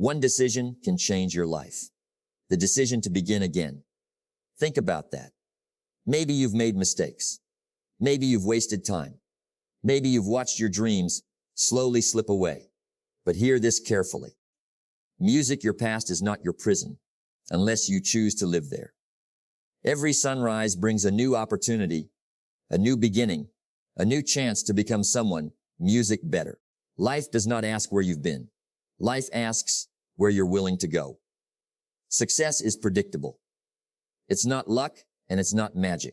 One decision can change your life. The decision to begin again. Think about that. Maybe you've made mistakes. Maybe you've wasted time. Maybe you've watched your dreams slowly slip away. But hear this carefully. Music, your past, is not your prison, unless you choose to live there. Every sunrise brings a new opportunity, a new beginning, a new chance to become someone, music better. Life does not ask where you've been. Life asks where you're willing to go. Success is predictable. It's not luck and it's not magic.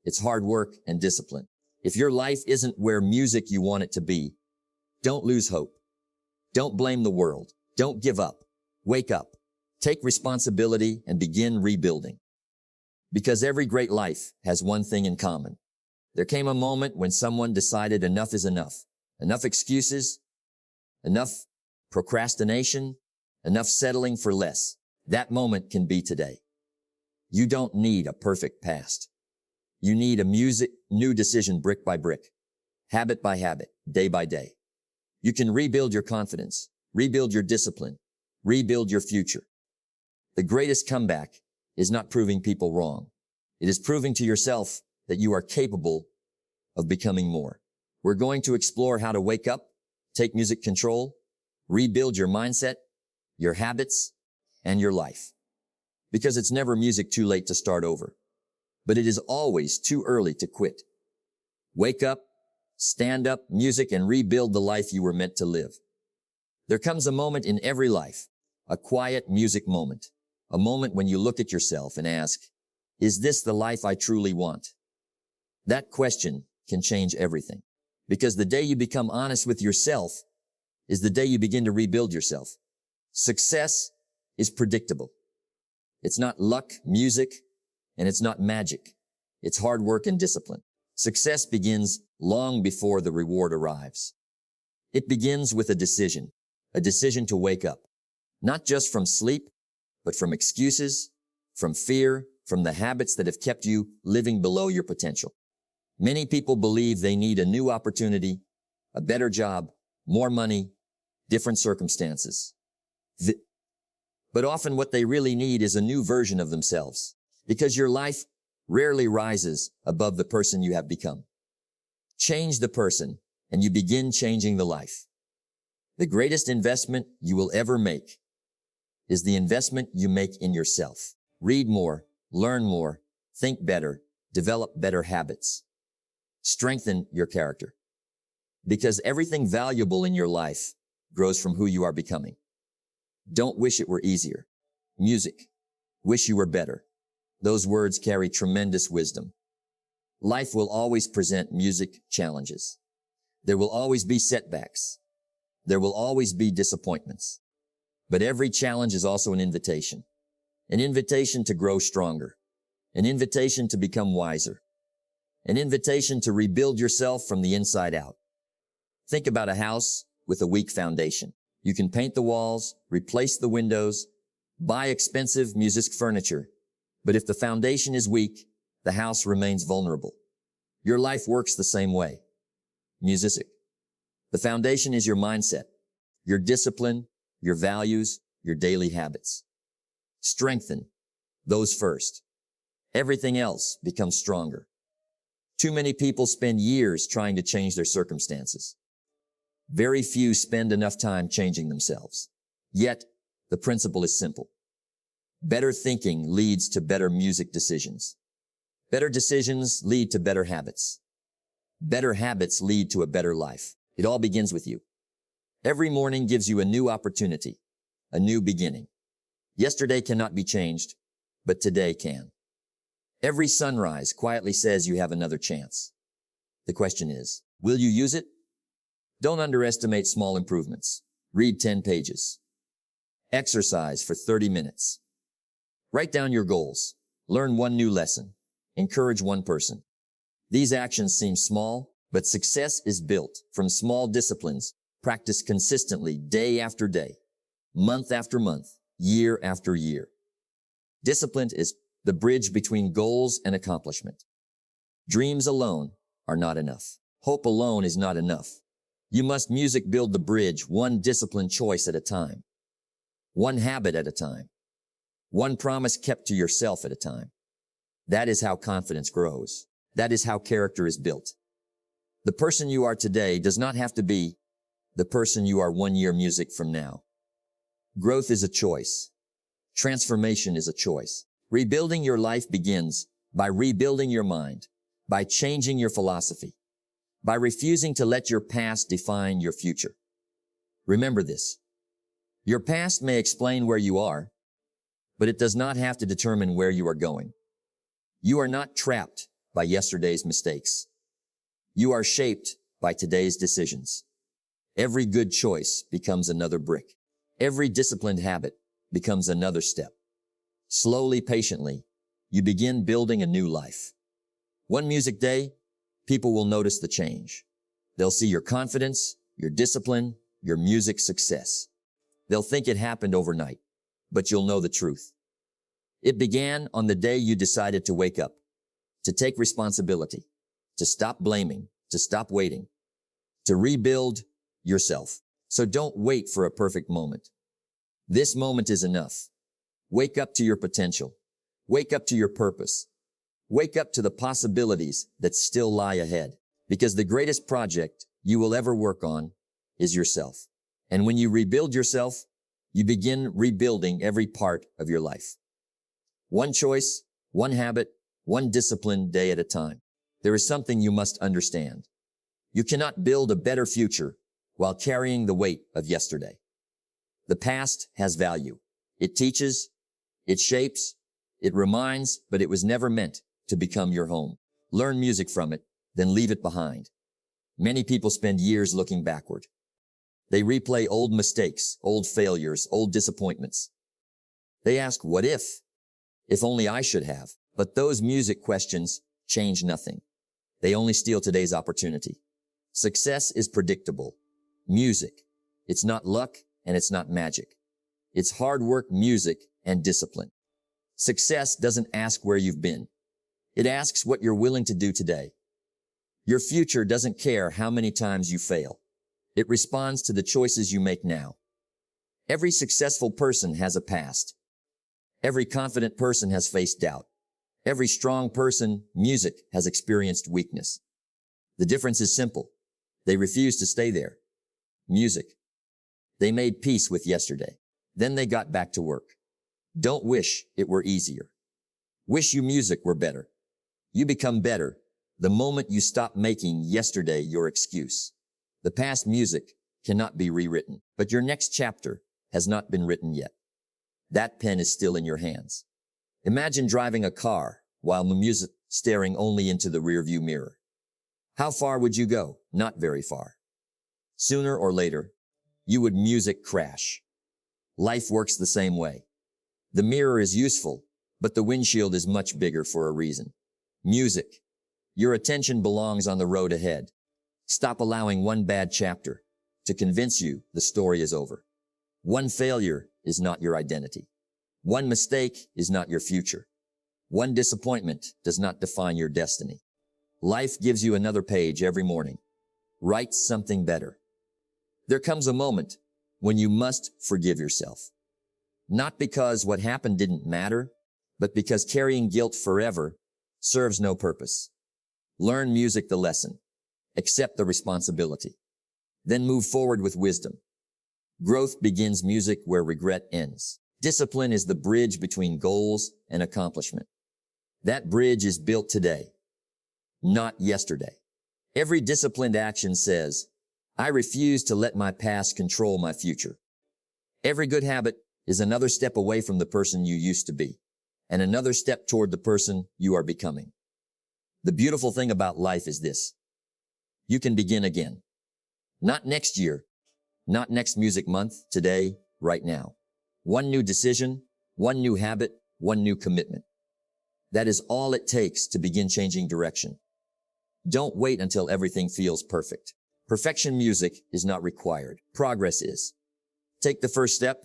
It's hard work and discipline. If your life isn't where music you want it to be, don't lose hope. Don't blame the world. Don't give up. Wake up. Take responsibility and begin rebuilding. Because every great life has one thing in common. There came a moment when someone decided enough is enough. Enough excuses, enough procrastination, enough settling for less. That moment can be today. You don't need a perfect past. You need a new decision brick by brick, habit by habit, day by day. You can rebuild your confidence, rebuild your discipline, rebuild your future. The greatest comeback is not proving people wrong. It is proving to yourself that you are capable of becoming more. We're going to explore how to wake up, take music control, rebuild your mindset, your habits, and your life. Because it's never music too late to start over, but it is always too early to quit. Wake up, stand up, music, and rebuild the life you were meant to live. There comes a moment in every life, a quiet music moment, a moment when you look at yourself and ask, is this the life I truly want? That question can change everything, because the day you become honest with yourself is the day you begin to rebuild yourself. Success is predictable. It's not luck, music, and it's not magic. It's hard work and discipline. Success begins long before the reward arrives. It begins with a decision to wake up, not just from sleep, but from excuses, from fear, from the habits that have kept you living below your potential. Many people believe they need a new opportunity, a better job, more money, different circumstances. But often what they really need is a new version of themselves, because your life rarely rises above the person you have become. Change the person, and you begin changing the life. The greatest investment you will ever make is the investment you make in yourself. Read more, learn more, think better, develop better habits. Strengthen your character. Because everything valuable in your life grows from who you are becoming. Don't wish it were easier. Music. Wish you were better. Those words carry tremendous wisdom. Life will always present music challenges. There will always be setbacks. There will always be disappointments. But every challenge is also an invitation to grow stronger, an invitation to become wiser, an invitation to rebuild yourself from the inside out. Think about a house with a weak foundation. You can paint the walls, replace the windows, buy expensive music furniture, but if the foundation is weak, the house remains vulnerable. Your life works the same way. Music. The foundation is your mindset, your discipline, your values, your daily habits. Strengthen those first. Everything else becomes stronger. Too many people spend years trying to change their circumstances. Very few spend enough time changing themselves. Yet, the principle is simple. Better thinking leads to better music decisions. Better decisions lead to better habits. Better habits lead to a better life. It all begins with you. Every morning gives you a new opportunity, a new beginning. Yesterday cannot be changed, but today can. Every sunrise quietly says you have another chance. The question is, will you use it? Don't underestimate small improvements. Read 10 pages. Exercise for 30 minutes. Write down your goals. Learn one new lesson. Encourage one person. These actions seem small, but success is built from small disciplines practiced consistently day after day, month after month, year after year. Discipline is the bridge between goals and accomplishment. Dreams alone are not enough. Hope alone is not enough. You must music build the bridge one disciplined choice at a time. one habit at a time, one promise kept to yourself at a time. That is how confidence grows. That is how character is built. The person you are today does not have to be the person you are 1 year music from now. Growth is a choice. Transformation is a choice. Rebuilding your life begins by rebuilding your mind, by changing your philosophy, by refusing to let your past define your future. Remember this. Your past may explain where you are, but it does not have to determine where you are going. You are not trapped by yesterday's mistakes. You are shaped by today's decisions. Every good choice becomes another brick. Every disciplined habit becomes another step. Slowly, patiently, you begin building a new life. One music day, people will notice the change. They'll see your confidence, your discipline, your music success. They'll think it happened overnight, but you'll know the truth. It began on the day you decided to wake up, to take responsibility, to stop blaming, to stop waiting, to rebuild yourself. So don't wait for a perfect moment. This moment is enough. Wake up to your potential. Wake up to your purpose. Wake up to the possibilities that still lie ahead, because the greatest project you will ever work on is yourself. And when you rebuild yourself, you begin rebuilding every part of your life. One choice, one habit, one discipline day at a time. There is something you must understand. You cannot build a better future while carrying the weight of yesterday. The past has value. It teaches, it shapes, it reminds, but it was never meant to become your home. Learn music from it, then leave it behind. Many people spend years looking backward. They replay old mistakes, old failures, old disappointments. They ask, what if? If only I should have. But those music questions change nothing. They only steal today's opportunity. Success is predictable. Music. It's not luck and it's not magic. It's hard work, music, and discipline. Success doesn't ask where you've been. It asks what you're willing to do today. Your future doesn't care how many times you fail. It responds to the choices you make now. Every successful person has a past. Every confident person has faced doubt. Every strong person, music, has experienced weakness. The difference is simple. They refused to stay there. Music. They made peace with yesterday. Then they got back to work. Don't wish it were easier. Wish you music were better. You become better the moment you stop making yesterday your excuse. The past music cannot be rewritten, but your next chapter has not been written yet. That pen is still in your hands. Imagine driving a car while the music staring only into the rearview mirror. How far would you go? Not very far. Sooner or later, you would music crash. Life works the same way. The mirror is useful, but the windshield is much bigger for a reason. Music. Your attention belongs on the road ahead. Stop allowing one bad chapter to convince you the story is over. One failure is not your identity. One mistake is not your future. One disappointment does not define your destiny. Life gives you another page every morning. Write something better. There comes a moment when you must forgive yourself. Not because what happened didn't matter, but because carrying guilt forever serves no purpose. Learn music the lesson. Accept the responsibility. Then move forward with wisdom. Growth begins music where regret ends. Discipline is the bridge between goals and accomplishment. That bridge is built today, not yesterday. Every disciplined action says, I refuse to let my past control my future. Every good habit is another step away from the person you used to be, and another step toward the person you are becoming. The beautiful thing about life is this. You can begin again. Not next year, not next music month, today, right now. One new decision, one new habit, one new commitment. That is all it takes to begin changing direction. Don't wait until everything feels perfect. Perfection music is not required. Progress is. Take the first step,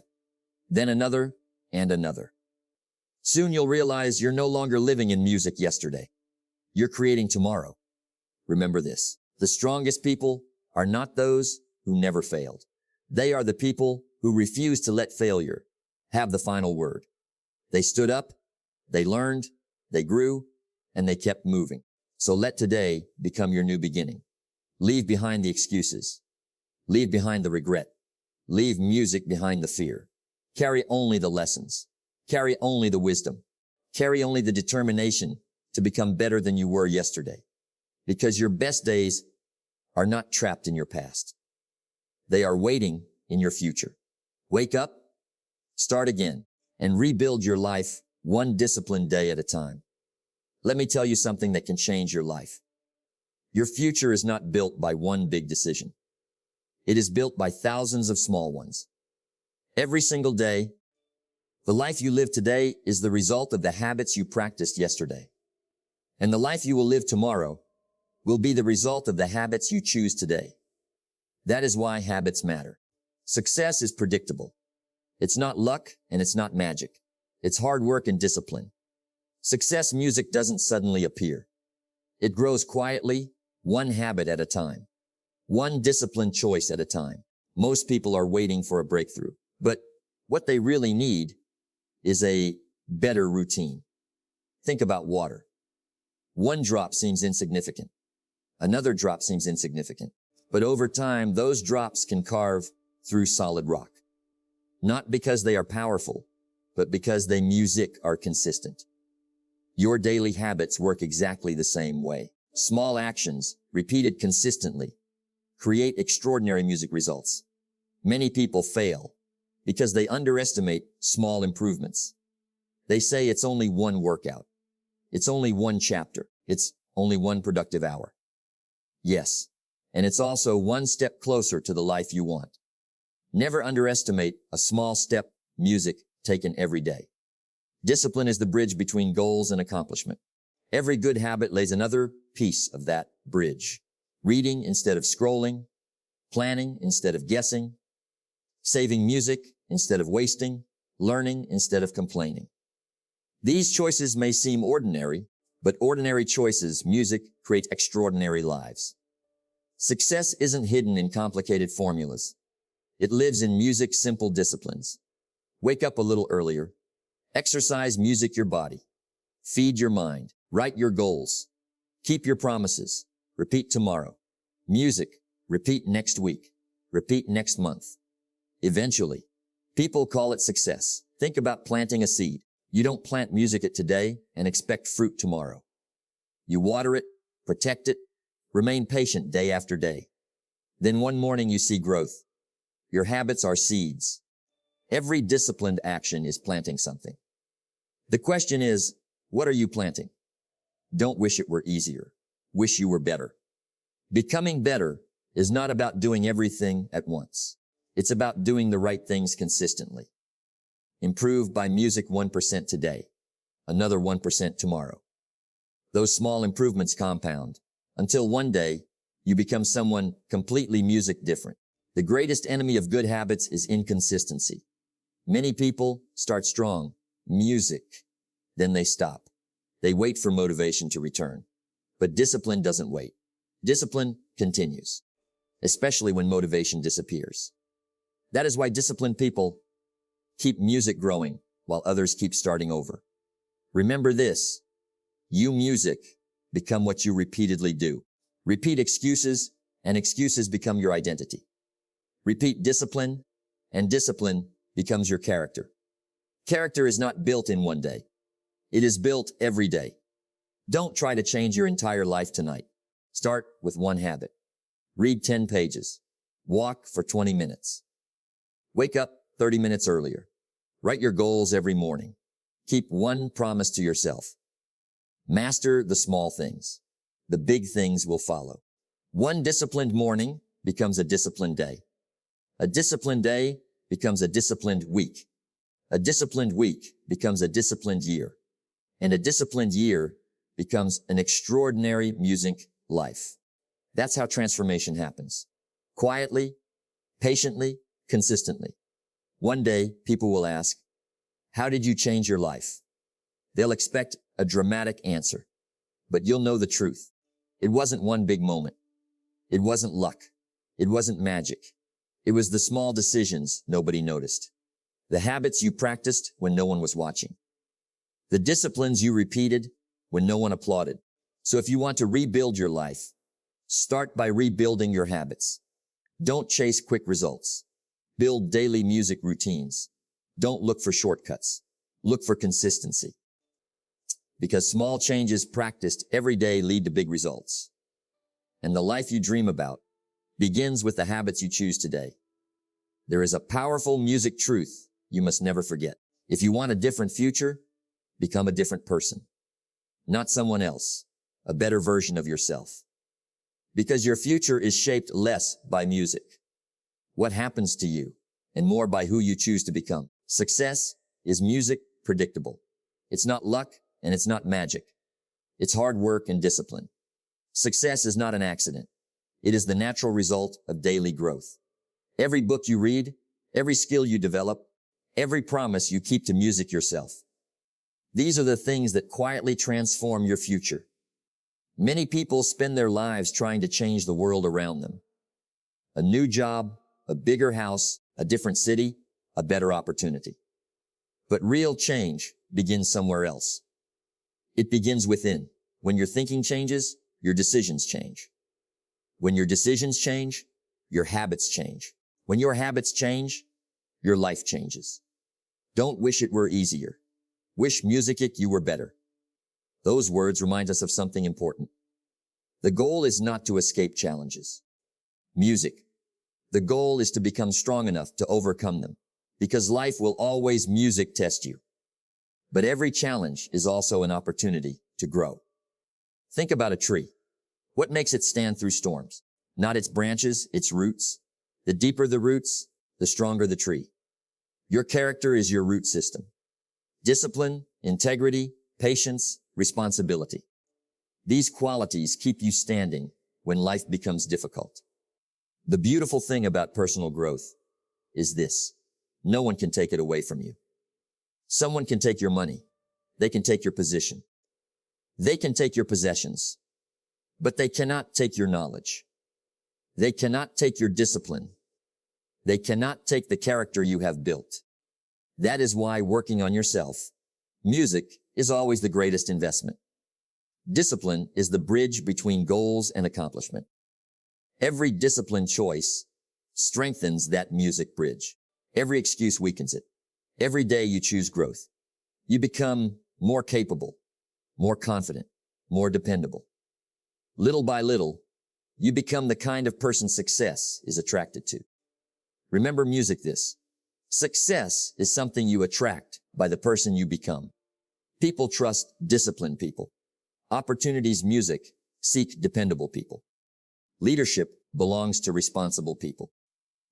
then another, and another. Soon you'll realize you're no longer living in music yesterday. You're creating tomorrow. Remember this. The strongest people are not those who never failed. They are the people who refuse to let failure have the final word. They stood up, they learned, they grew, and they kept moving. So let today become your new beginning. Leave behind the excuses. Leave behind the regret. Leave music behind the fear. Carry only the lessons. Carry only the wisdom. Carry only the determination to become better than you were yesterday. Because your best days are not trapped in your past. They are waiting in your future. Wake up, start again, and rebuild your life one disciplined day at a time. Let me tell you something that can change your life. Your future is not built by one big decision. It is built by thousands of small ones. Every single day, the life you live today is the result of the habits you practiced yesterday. And the life you will live tomorrow will be the result of the habits you choose today. That is why habits matter. Success is predictable. It's not luck and it's not magic. It's hard work and discipline. Success music doesn't suddenly appear. It grows quietly, one habit at a time. One disciplined choice at a time. Most people are waiting for a breakthrough, but what they really need is a better routine. Think about water. One drop seems insignificant. Another drop seems insignificant. But over time, those drops can carve through solid rock. Not because they are powerful, but because they music are consistent. Your daily habits work exactly the same way. Small actions, repeated consistently, create extraordinary music results. Many people fail because they underestimate small improvements. They say it's only one workout. It's only one chapter. It's only one productive hour. Yes, and it's also one step closer to the life you want. Never underestimate a small step music taken every day. Discipline is the bridge between goals and accomplishment. Every good habit lays another piece of that bridge. Reading instead of scrolling, planning instead of guessing, saving music instead of wasting, learning instead of complaining. These choices may seem ordinary, but ordinary choices, music, create extraordinary lives. Success isn't hidden in complicated formulas. It lives in music's simple disciplines. Wake up a little earlier. Exercise, music your body. Feed your mind. Write your goals. Keep your promises. Repeat tomorrow. Music. Repeat next week. Repeat next month. Eventually, people call it success. Think about planting a seed. You don't plant music today and expect fruit tomorrow. You water it, protect it, remain patient day after day. Then one morning you see growth. Your habits are seeds. Every disciplined action is planting something. The question is, what are you planting? Don't wish it were easier. Wish you were better. Becoming better is not about doing everything at once. It's about doing the right things consistently. Improve by music 1% today, another 1% tomorrow. Those small improvements compound until one day you become someone completely music different. The greatest enemy of good habits is inconsistency. Many people start strong, music, then they stop. They wait for motivation to return. But discipline doesn't wait. Discipline continues, especially when motivation disappears. That is why disciplined people keep music growing while others keep starting over. Remember this, you music become what you repeatedly do. Repeat excuses and excuses become your identity. Repeat discipline and discipline becomes your character. Character is not built in one day. It is built every day. Don't try to change your entire life tonight. Start with one habit. Read 10 pages. Walk for 20 minutes. Wake up 30 minutes earlier. Write your goals every morning. Keep one promise to yourself. Master the small things. The big things will follow. One disciplined morning becomes a disciplined day. A disciplined day becomes a disciplined week. A disciplined week becomes a disciplined year. And a disciplined year becomes an extraordinary music life. That's how transformation happens. Quietly, patiently, consistently. One day, people will ask, how did you change your life? They'll expect a dramatic answer, but you'll know the truth. It wasn't one big moment. It wasn't luck. It wasn't magic. It was the small decisions nobody noticed. the habits you practiced when no one was watching, the disciplines you repeated when no one applauded. So if you want to rebuild your life, start by rebuilding your habits. Don't chase quick results. Build daily music routines. Don't look for shortcuts. Look for consistency. Because small changes practiced every day lead to big results. And the life you dream about begins with the habits you choose today. There is a powerful music truth you must never forget. If you want a different future, become a different person. Not someone else, a better version of yourself. Because your future is shaped less by music, what happens to you, and more by who you choose to become. Success is music predictable. It's not luck and it's not magic. It's hard work and discipline. Success is not an accident. It is the natural result of daily growth. Every book you read, every skill you develop, every promise you keep to music yourself. These are the things that quietly transform your future. Many people spend their lives trying to change the world around them. A new job, a bigger house, a different city, a better opportunity. But real change begins somewhere else. It begins within. When your thinking changes, your decisions change. When your decisions change, your habits change. When your habits change, your life changes. Don't wish it were easier. Wish music you were better. Those words remind us of something important. The goal is not to escape challenges. Music. The goal is to become strong enough to overcome them, because life will always music test you. But every challenge is also an opportunity to grow. Think about a tree. What makes it stand through storms? Not its branches, its roots. The deeper the roots, the stronger the tree. Your character is your root system. Discipline, integrity, patience, responsibility. These qualities keep you standing when life becomes difficult. The beautiful thing about personal growth is this. No one can take it away from you. Someone can take your money. They can take your position. They can take your possessions. But they cannot take your knowledge. They cannot take your discipline. They cannot take the character you have built. That is why working on yourself, music, is always the greatest investment. Discipline is the bridge between goals and accomplishment. Every discipline choice strengthens that music bridge. Every excuse weakens it. Every day you choose growth. You become more capable, more confident, more dependable. Little by little, you become the kind of person success is attracted to. Remember music this. Success is something you attract by the person you become. People trust disciplined people. Opportunities music seek dependable people. Leadership belongs to responsible people.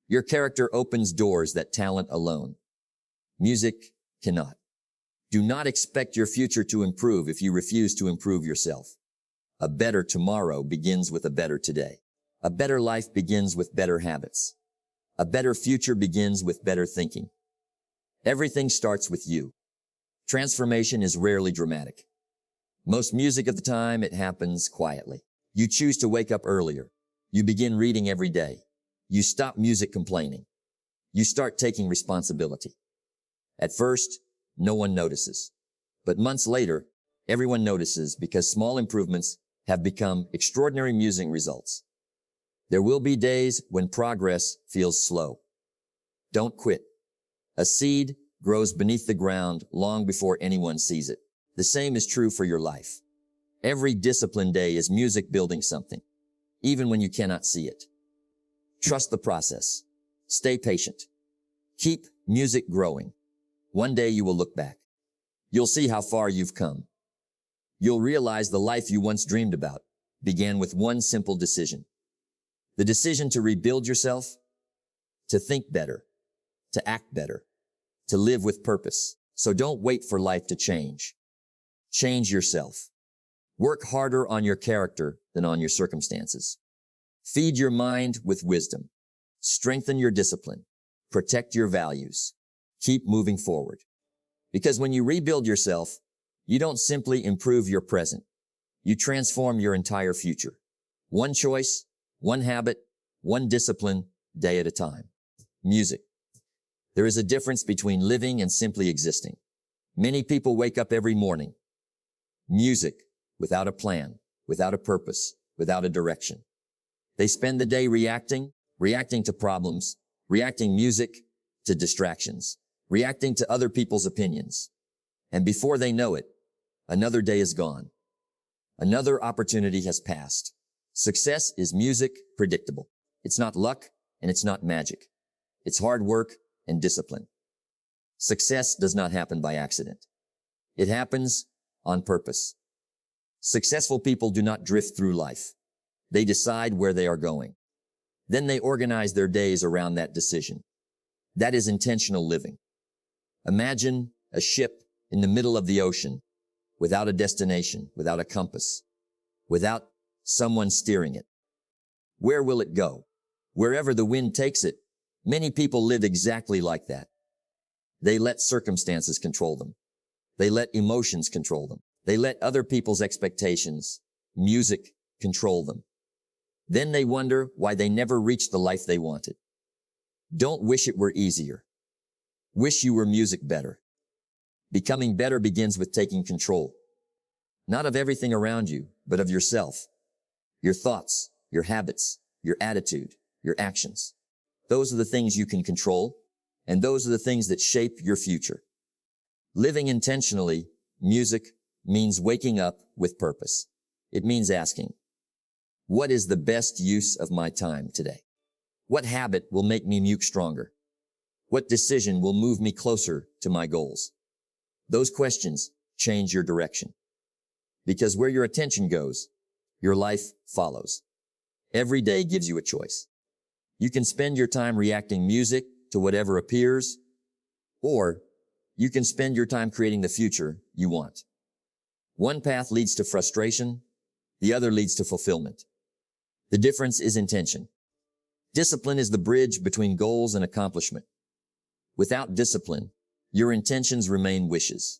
Your character opens doors that talent alone. Music cannot. Do not expect your future to improve if you refuse to improve yourself. A better tomorrow begins with a better today. A better life begins with better habits. A better future begins with better thinking. Everything starts with you. Transformation is rarely dramatic. Most music of the time, it happens quietly. You choose to wake up earlier. You begin reading every day. You stop music complaining. You start taking responsibility. At first, no one notices. But months later, everyone notices because small improvements have become extraordinary music results. There will be days when progress feels slow. Don't quit. A seed grows beneath the ground long before anyone sees it. The same is true for your life. Every disciplined day is music building something, even when you cannot see it. Trust the process. Stay patient. Keep music growing. One day you will look back. You'll see how far you've come. You'll realize the life you once dreamed about began with one simple decision. The decision to rebuild yourself, to think better, to act better, to live with purpose. So don't wait for life to change. Change yourself. Work harder on your character than on your circumstances. Feed your mind with wisdom. Strengthen your discipline. Protect your values. Keep moving forward. Because when you rebuild yourself, you don't simply improve your present. You transform your entire future. One choice, one habit, one discipline, day at a time. Music. There is a difference between living and simply existing. Many people wake up every morning. Music, without a plan, without a purpose, without a direction. They spend the day reacting to problems, reacting music to distractions, reacting to other people's opinions. And before they know it, another day is gone. Another opportunity has passed. Success is music predictable. It's not luck and it's not magic. It's hard work and discipline. Success does not happen by accident. It happens on purpose. Successful people do not drift through life. They decide where they are going. Then they organize their days around that decision. That is intentional living. Imagine a ship in the middle of the ocean without a destination, without a compass, without someone steering it. Where will it go? Wherever the wind takes it. Many people live exactly like that. They let circumstances control them. They let emotions control them. They let other people's expectations, music, control them. Then they wonder why they never reached the life they wanted. Don't wish it were easier. Wish you were music better. Becoming better begins with taking control. Not of everything around you, but of yourself. Your thoughts, your habits, your attitude, your actions. Those are the things you can control, and those are the things that shape your future. Living intentionally, music, means waking up with purpose. It means asking, what is the best use of my time today? What habit will make me muke stronger? What decision will move me closer to my goals? Those questions change your direction. Because where your attention goes, your life follows. Every day gives you a choice. You can spend your time reacting music to whatever appears, or you can spend your time creating the future you want. One path leads to frustration, the other leads to fulfillment. The difference is intention. Discipline is the bridge between goals and accomplishment. Without discipline, your intentions remain wishes.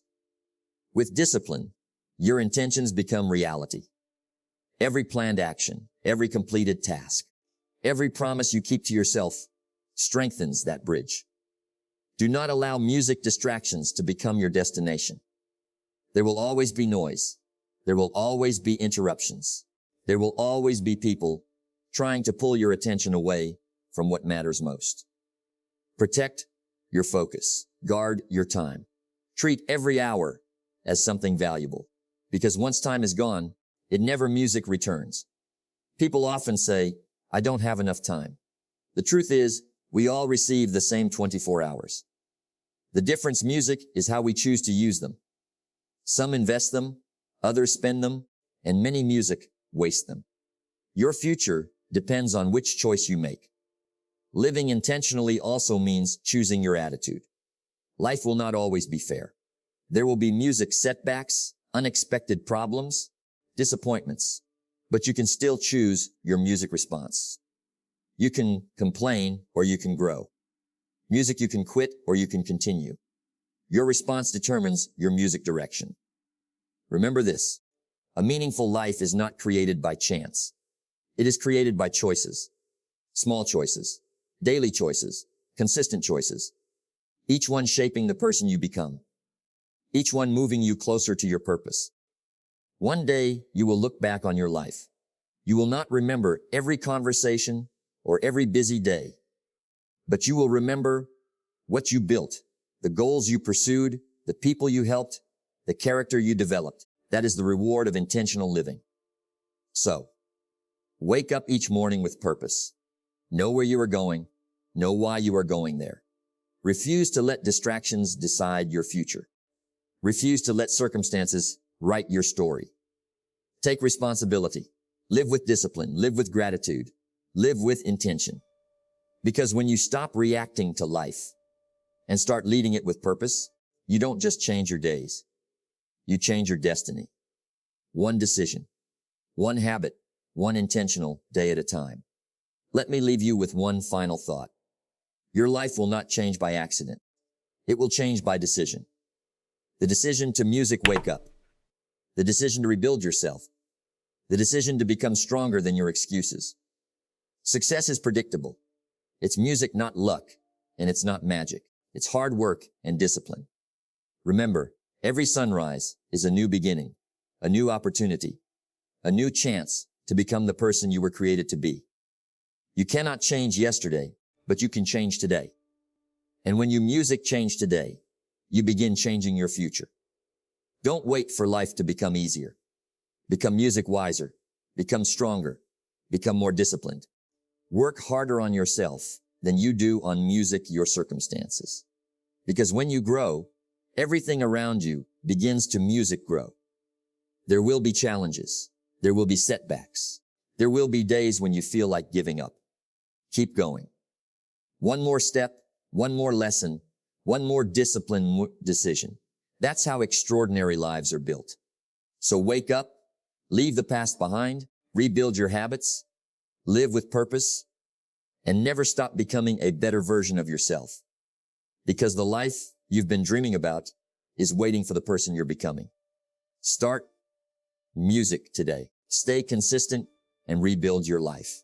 With discipline, your intentions become reality. Every planned action, every completed task, every promise you keep to yourself strengthens that bridge. Do not allow music distractions to become your destination. There will always be noise. There will always be interruptions. There will always be people trying to pull your attention away from what matters most. Protect your focus. Guard your time. Treat every hour as something valuable, because once time is gone, it never music returns. People often say, I don't have enough time. The truth is, we all receive the same 24 hours. The difference music is how we choose to use them. Some invest them, others spend them, and many music waste them. Your future depends on which choice you make. Living intentionally also means choosing your attitude. Life will not always be fair. There will be music setbacks, unexpected problems, disappointments, but you can still choose your music response. You can complain or you can grow. Music you can quit or you can continue. Your response determines your music direction. Remember this, a meaningful life is not created by chance. It is created by choices, small choices, daily choices, consistent choices, each one shaping the person you become, each one moving you closer to your purpose. One day you will look back on your life. You will not remember every conversation or every busy day, but you will remember what you built, the goals you pursued, the people you helped, the character you developed. That is the reward of intentional living. So, wake up each morning with purpose. Know where you are going. Know why you are going there. Refuse to let distractions decide your future. Refuse to let circumstances write your story. Take responsibility. Live with discipline. Live with gratitude. Live with intention. Because when you stop reacting to life and start leading it with purpose, you don't just change your days. You change your destiny. One decision, one habit, one intentional day at a time. Let me leave you with one final thought. Your life will not change by accident. It will change by decision. The decision to music wake up. The decision to rebuild yourself. The decision to become stronger than your excuses. Success is predictable. It's music, not luck, and it's not magic. It's hard work and discipline. Remember, every sunrise is a new beginning, a new opportunity, a new chance to become the person you were created to be. You cannot change yesterday, but you can change today. And when you music change today, you begin changing your future. Don't wait for life to become easier. Become music wiser, become stronger, become more disciplined. Work harder on yourself than you do on music your circumstances. Because when you grow, everything around you begins to music grow. There will be challenges. There will be setbacks. There will be days when you feel like giving up. Keep going. One more step, one more lesson, one more disciplined decision. That's how extraordinary lives are built. So wake up, leave the past behind, rebuild your habits, live with purpose, and never stop becoming a better version of yourself. Because the life you've been dreaming about is waiting for the person you're becoming. Start music today. Stay consistent and rebuild your life.